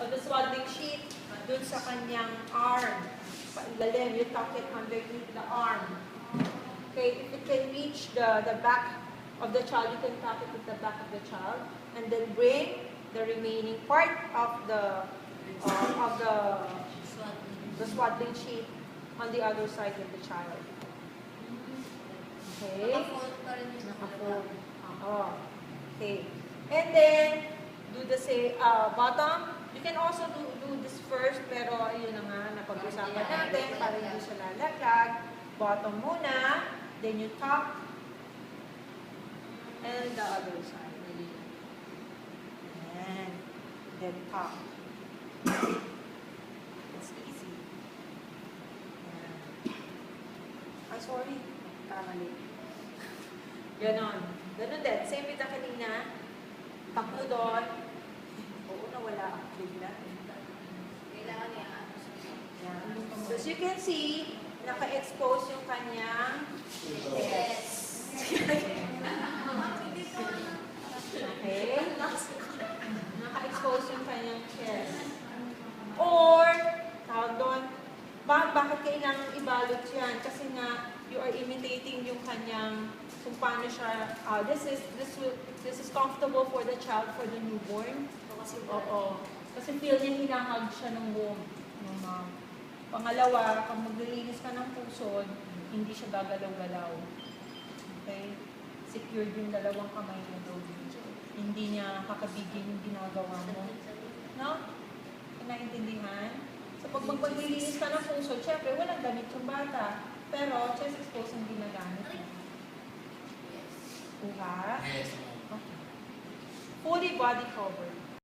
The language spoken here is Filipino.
So the swaddling sheet, dun sa kanyang arm. Pailalim, you tuck it underneath the arm. Okay, if it can reach the back of the child, you can tuck it at the back of the child. And then bring the remaining part of the swaddling sheet on the other side of the child. Okay? Naka-fold pa rin yung Naka-fold. Okay. And then, do the bottom. You can also do this first, pero yun na nga, napag-usapan natin para hindi siya lalaglag. Bottom muna, then you top, and the other side. And then top. It's easy. I'm sorry. Kamali. Ganon. Ganon din. Same with the kanina. Takbo doon. Oo, nawala ako bigla. Kailangan niya. Yan. So as you can see, naka-expose yung kanyang chest. Okay? Naka-expose yung kanyang chest. Or, tawag doon, bakit kailangan ibalot yan? Kasi nga, you are imitating yung kanyang, kung paano siya, this is comfortable for the child, for the newborn. Oo. Kasi feel niya hinahag siya ng womb, ng mom. Pangalawa, pag maglilinis ka ng pusod, hindi siya gagalaw-galaw. Okay? Secured yung dalawang kamay niya doon. Hindi niya kakabigin yung ginagawa mo. No? Naintindihan? So pag maglilinis ka ng pusod, syempre walang damit yung bata. Pero chest expose ang ginagamit mo. Kuha? Yes. Okay. Fully body covered.